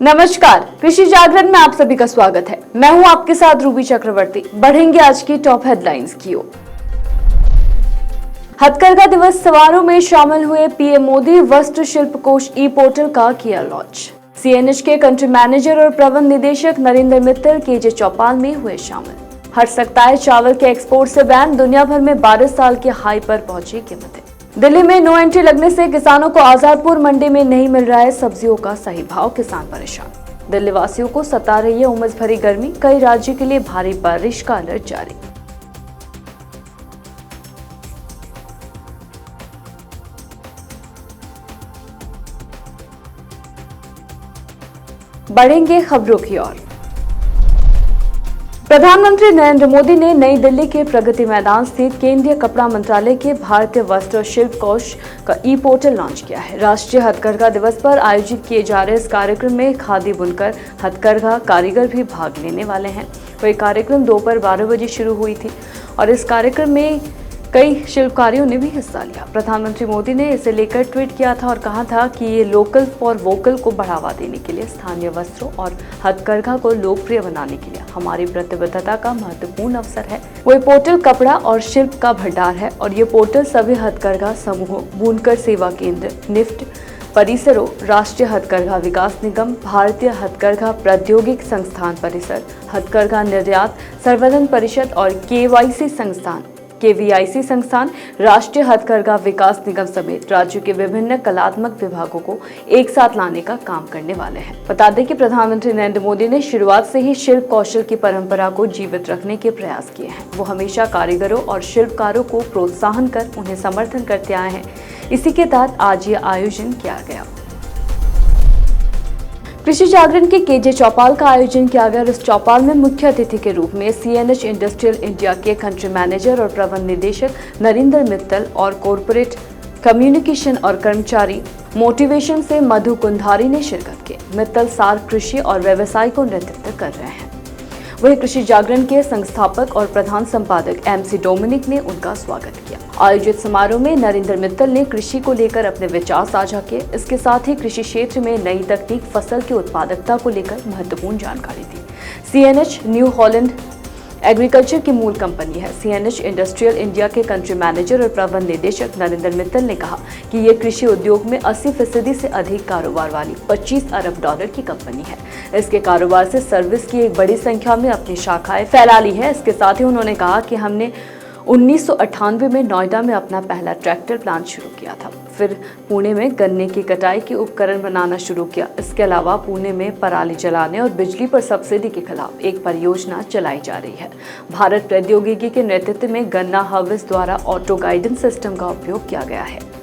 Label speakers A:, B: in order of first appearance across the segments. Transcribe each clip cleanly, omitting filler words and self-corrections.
A: नमस्कार, कृषि जागरण में आप सभी का स्वागत है। मैं हूं आपके साथ रूबी चक्रवर्ती। बढ़ेंगे आज की टॉप हेडलाइंस की ओर। हथकरघा दिवस समारोह में शामिल हुए पीएम मोदी। वस्त्र शिल्प कोश ई पोर्टल का किया लॉन्च। सीएनएच के कंट्री मैनेजर और प्रबंध निदेशक नरेंद्र मित्तल केजे चौपाल में हुए शामिल। हट सकता है चावल के एक्सपोर्ट से बैन। दुनिया भर में 12 साल के हाई पर पहुंची कीमतें। दिल्ली में नो एंट्री लगने से किसानों को आजादपुर मंडी में नहीं मिल रहा है सब्जियों का सही भाव। किसान परेशान। दिल्ली वासियों को सता रही है उमस भरी गर्मी। कई राज्यों के लिए भारी बारिश का अलर्ट जारी। बढ़ेंगे खबरों की ओर। प्रधानमंत्री नरेंद्र मोदी ने नई दिल्ली के प्रगति मैदान स्थित केंद्रीय कपड़ा मंत्रालय के भारतीय वस्त्र शिल्प कोश का ई पोर्टल लॉन्च किया है। राष्ट्रीय हथकरघा दिवस पर आयोजित किए जा रहे इस कार्यक्रम में खादी बुनकर हथकरघा कारीगर भी भाग लेने वाले हैं। वह कार्यक्रम दोपहर 12 बजे शुरू हुई थी और इस कार्यक्रम में कई शिल्पकारियों ने भी हिस्सा लिया। प्रधानमंत्री मोदी ने इसे लेकर ट्वीट किया था और कहा था कि ये लोकल फॉर वोकल को बढ़ावा देने के लिए, स्थानीय वस्त्रों और हथकरघा को लोकप्रिय बनाने के लिए हमारी प्रतिबद्धता का महत्वपूर्ण अवसर है। वो पोर्टल कपड़ा और शिल्प का भंडार है और ये पोर्टल सभी हथकरघा समूहों, बुनकर सेवा केंद्र, निफ्ट परिसरों, राष्ट्रीय हथकरघा विकास निगम, भारतीय हथकरघा प्रौद्योगिक संस्थान परिसर, हथकरघा निर्यात संवर्धन परिषद और केवीआईसी संस्थान, राष्ट्रीय हथकरघा विकास निगम समेत राज्यों के विभिन्न कलात्मक विभागों को एक साथ लाने का काम करने वाले हैं। बता दें कि प्रधानमंत्री नरेंद्र मोदी ने शुरुआत से ही शिल्प कौशल की परंपरा को जीवित रखने के प्रयास किए हैं। वो हमेशा कारीगरों और शिल्पकारों को प्रोत्साहन कर उन्हें समर्थन करते आए हैं। इसी के तहत आज ये आयोजन किया गया। कृषि जागरण के केजे चौपाल का आयोजन किया गया। इस चौपाल में मुख्य अतिथि के रूप में सीएनएच इंडस्ट्रियल इंडिया के कंट्री मैनेजर और प्रबंध निदेशक नरेंद्र मित्तल और कॉर्पोरेट कम्युनिकेशन और कर्मचारी मोटिवेशन से मधु कुंधारी ने शिरकत की। मित्तल सार कृषि और व्यवसाय को नेतृत्व कर रहे हैं। वही कृषि जागरण के संस्थापक और प्रधान संपादक एमसी डोमिनिक ने उनका स्वागत किया। आयोजित समारोह में नरेंद्र मित्तल ने कृषि को लेकर अपने विचार साझा किए। इसके साथ ही कृषि क्षेत्र में नई तकनीक, फसल की उत्पादकता को लेकर महत्वपूर्ण जानकारी दी। सीएनएच न्यू हॉलैंड एग्रीकल्चर की मूल कंपनी है। सीएनएच इंडस्ट्रियल इंडिया के कंट्री मैनेजर और प्रबंध निदेशक नरेंद्र मित्तल ने कहा कि ये कृषि उद्योग में 80% से अधिक कारोबार वाली 25 अरब डॉलर की कंपनी है। इसके कारोबार से सर्विस की एक बड़ी संख्या में अपनी शाखाएं फैला ली है। इसके साथ ही उन्होंने कहा कि हमने 1998 में नोएडा में अपना पहला ट्रैक्टर प्लांट शुरू किया था। फिर पुणे में गन्ने की कटाई के उपकरण बनाना शुरू किया। इसके अलावा पुणे में पराली जलाने और बिजली पर सब्सिडी के खिलाफ एक परियोजना चलाई जा रही है। भारत प्रौद्योगिकी के नेतृत्व में गन्ना हार्वेस्ट द्वारा ऑटो गाइडेंस सिस्टम का उपयोग किया गया है।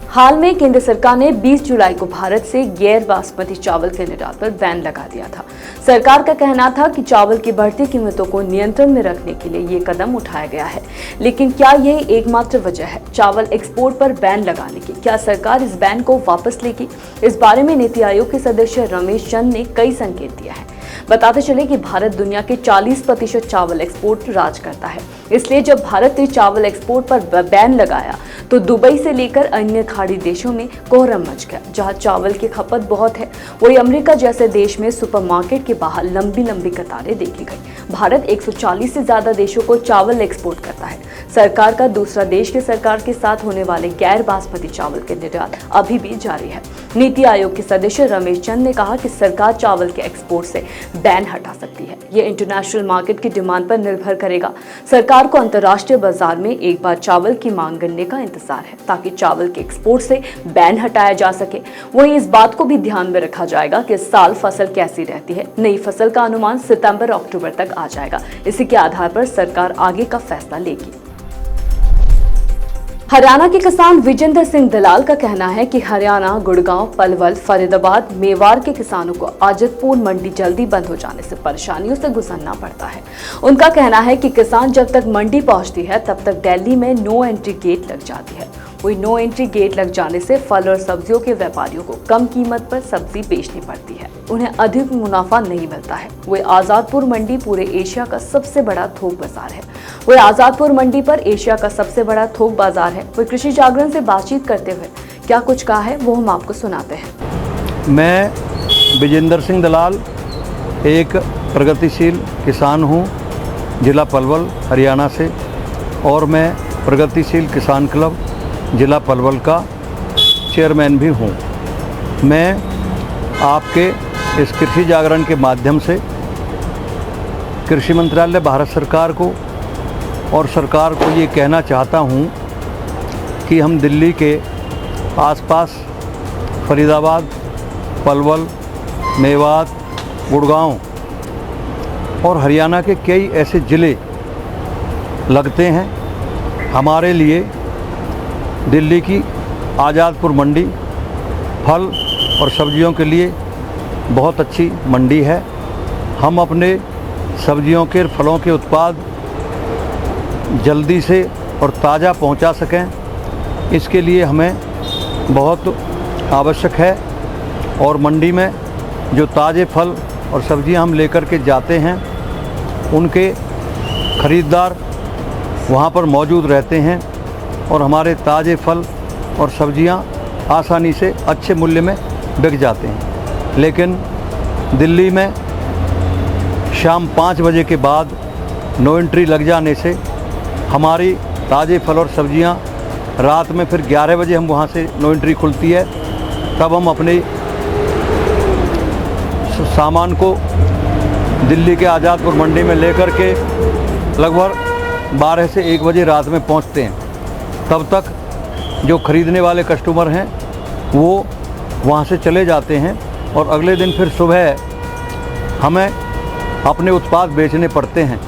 A: हाल में केंद्र सरकार ने 20 जुलाई को भारत से गैर बासमती चावल के निर्यात पर बैन लगा दिया था। सरकार का कहना था कि चावल की बढ़ती कीमतों को नियंत्रण में रखने के लिए ये कदम उठाया गया है। लेकिन क्या यही एकमात्र वजह है चावल एक्सपोर्ट पर बैन लगाने की? क्या सरकार इस बैन को वापस लेगी? इस बारे में नीति आयोग के सदस्य रमेश चंद ने कई संकेत दिया है। बताते चले कि भारत दुनिया के 40% चावल एक्सपोर्ट राज करता है। इसलिए जब भारत ने चावल एक्सपोर्ट पर बैन लगाया तो दुबई से लेकर अन्य खाड़ी देशों में कोहराम मच गया। जहां चावल की खपत बहुत है, वही अमेरिका जैसे देश में सुपरमार्केट के बाहर लंबी लंबी कतारें देखी गई। भारत 140 से ज्यादा देशों को चावल एक्सपोर्ट करता है। सरकार का दूसरा देश की सरकार के साथ होने वाले गैर बासमती चावल के निर्यात अभी भी जारी है। नीति आयोग के सदस्य रमेश चंद ने कहा कि सरकार चावल के एक्सपोर्ट से बैन हटा सकती है। ये इंटरनेशनल मार्केट की डिमांड पर निर्भर करेगा। सरकार को अंतर्राष्ट्रीय बाजार में एक बार चावल की मांग करने का इंतजार है ताकि चावल के एक्सपोर्ट से बैन हटाया जा सके। वहीं इस बात को भी ध्यान में रखा जाएगा कि इस साल फसल कैसी रहती है। नई फसल का अनुमान सितंबर-अक्टूबर तक आ जाएगा। इसी के आधार पर सरकार आगे का फैसला लेगी। हरियाणा के किसान विजेंद्र सिंह दलाल का कहना है कि हरियाणा, गुड़गांव, पलवल, फरीदाबाद, मेवाड़ के किसानों को आजतपुर मंडी जल्दी बंद हो जाने से परेशानियों से गुजरना पड़ता है। उनका कहना है कि किसान जब तक मंडी पहुंचती है तब तक दिल्ली में नो एंट्री गेट लग जाती है। वही नो एंट्री गेट लग जाने से फल और सब्जियों के व्यापारियों को कम कीमत पर सब्जी बेचनी पड़ती है। उन्हें अधिक मुनाफा नहीं मिलता है। वही आजादपुर मंडी पूरे एशिया का सबसे बड़ा थोक बाजार है। वही आजादपुर मंडी पर एशिया का सबसे बड़ा थोक बाजार है। वही कृषि जागरण से बातचीत करते हुए क्या कुछ कहा है वो हम आपको सुनाते हैं।
B: मैं विजेंद्र सिंह दलाल एक प्रगतिशील किसान हूँ ज़िला पलवल हरियाणा से, और मैं प्रगतिशील किसान क्लब ज़िला पलवल का चेयरमैन भी हूँ। मैं आपके इस कृषि जागरण के माध्यम से कृषि मंत्रालय भारत सरकार को और सरकार को ये कहना चाहता हूँ कि हम दिल्ली के आसपास फरीदाबाद, पलवल, मेवात, गुड़गांव और हरियाणा के कई ऐसे ज़िले लगते हैं। हमारे लिए दिल्ली की आज़ादपुर मंडी फल और सब्जियों के लिए बहुत अच्छी मंडी है। हम अपने सब्जियों के फलों के उत्पाद जल्दी से और ताज़ा पहुंचा सकें, इसके लिए हमें बहुत आवश्यक है। और मंडी में जो ताज़े फल और सब्जियां हम लेकर के जाते हैं, उनके ख़रीदार वहां पर मौजूद रहते हैं और हमारे ताज़े फल और सब्जियां आसानी से अच्छे मूल्य में बिक जाते हैं। लेकिन दिल्ली में शाम 5 बजे के बाद नो एंट्री लग जाने से हमारी ताज़े फल और सब्जियां रात में फिर 11 बजे हम वहां से नो एंट्री खुलती है, तब हम अपने सामान को दिल्ली के आज़ादपुर मंडी में लेकर के लगभग 12 से 1 बजे रात में पहुंचते हैं। तब तक जो ख़रीदने वाले कस्टमर हैं वो वहां से चले जाते हैं और अगले दिन फिर सुबह हमें अपने उत्पाद बेचने पड़ते हैं।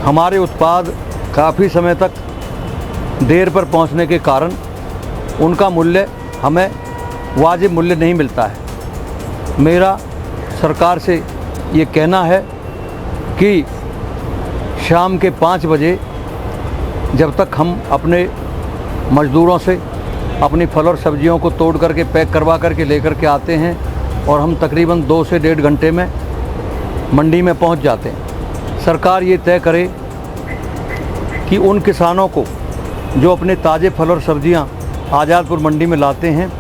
B: हमारे उत्पाद काफ़ी समय तक देर पर पहुंचने के कारण उनका मूल्य हमें वाजिब मूल्य नहीं मिलता है। मेरा सरकार से ये कहना है कि शाम के 5 बजे जब तक हम अपने मज़दूरों से अपनी फल और सब्जियों को तोड़ करके पैक करवा करके लेकर के आते हैं और हम तकरीबन 2 से 1.5 घंटे में मंडी में पहुंच जाते हैं। सरकार ये तय करे कि उन किसानों को जो अपने ताज़े फल और सब्जियां आज़ादपुर मंडी में लाते हैं,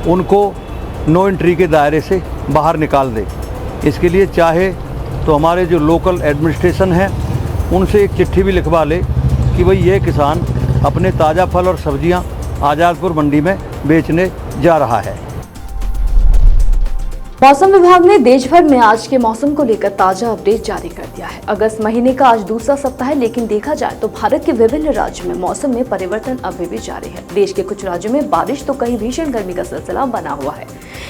B: उनको नो एंट्री के दायरे से बाहर निकाल दे। इसके लिए चाहे तो हमारे जो लोकल एडमिनिस्ट्रेशन है उनसे एक चिट्ठी भी लिखवा ले कि भाई ये किसान अपने ताज़ा फल और सब्जियां आज़ादपुर मंडी में बेचने जा रहा है।
A: मौसम विभाग ने देश भर में आज के मौसम को लेकर ताजा अपडेट जारी कर दिया है। अगस्त महीने का आज दूसरा सप्ताह है, लेकिन देखा जाए तो भारत के विभिन्न राज्यों में मौसम में परिवर्तन अभी भी जारी है। देश के कुछ राज्यों में बारिश तो कहीं भीषण गर्मी का सिलसिला बना हुआ है।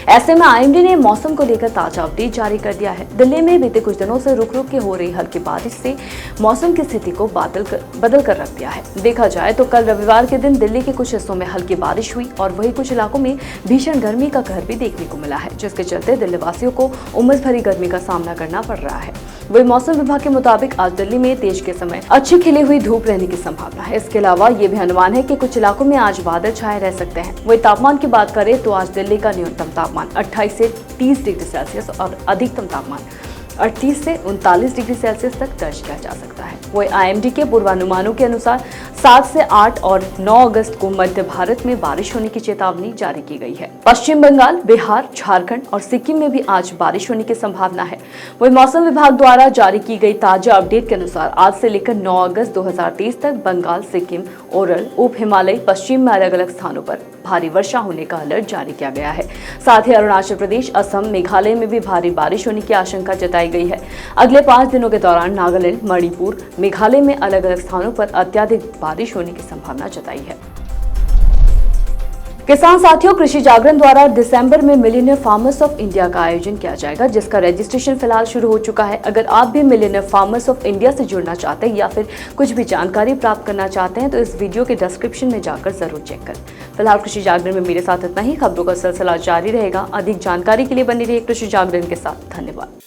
A: ऐसे में IMD ने मौसम को लेकर ताजा अपडेट जारी कर दिया है। दिल्ली में बीते कुछ दिनों से रुक रुक के हो रही हल्की बारिश से मौसम की स्थिति को बदल कर रख दिया है। देखा जाए तो कल रविवार के दिन दिल्ली के कुछ हिस्सों में हल्की बारिश हुई और वहीं कुछ इलाकों में भीषण गर्मी का कहर भी देखने को मिला है, जिसके चलते दिल्ली वासियों को उमस भरी गर्मी का सामना करना पड़ रहा है। वही मौसम विभाग के मुताबिक आज दिल्ली में तेज के समय अच्छी खिली हुई धूप रहने की संभावना है। इसके अलावा ये भी अनुमान है कि कुछ इलाकों में आज बादल छाए रह सकते हैं। वही तापमान की बात करें तो आज दिल्ली का न्यूनतम तापमान 28 से 30 डिग्री सेल्सियस और अधिकतम तापमान 38 से 39 डिग्री सेल्सियस तक दर्ज किया जा सकता है। वही IMD के पूर्वानुमानों के अनुसार 7 से 8 और 9 अगस्त को मध्य भारत में बारिश होने की चेतावनी जारी की गई है। पश्चिम बंगाल, बिहार, झारखंड और सिक्किम में भी आज बारिश होने की संभावना है। वही मौसम विभाग द्वारा जारी की गई ताजा अपडेट के अनुसार आज से लेकर 9 अगस्त 2023 तक बंगाल, सिक्किम, ओरल, उप हिमालय, पश्चिम में अलग अलग स्थानों पर भारी वर्षा होने का अलर्ट जारी किया गया है। साथ ही अरुणाचल प्रदेश, असम, मेघालय में भी भारी बारिश होने की आशंका जताई गई है। अगले 5 दिनों के दौरान नागालैंड, मणिपुर, मेघालय में अलग अलग स्थानों पर अत्यधिक बारिश होने की संभावना जताई है। किसान साथियों, कृषि जागरण द्वारा दिसंबर में मिलियनियर फार्मर्स ऑफ इंडिया का आयोजन किया जाएगा, जिसका रजिस्ट्रेशन फिलहाल शुरू हो चुका है। अगर आप भी मिलियनियर फार्मर्स ऑफ इंडिया से जुड़ना चाहते हैं या फिर कुछ भी जानकारी प्राप्त करना चाहते हैं तो इस वीडियो के डिस्क्रिप्शन में जाकर जरूर चेक करें। फिलहाल कृषि जागरण में मेरे साथ इतना ही। खबरों का सिलसिला जारी रहेगा। अधिक जानकारी के लिए बनी रही कृषि जागरण के साथ। धन्यवाद।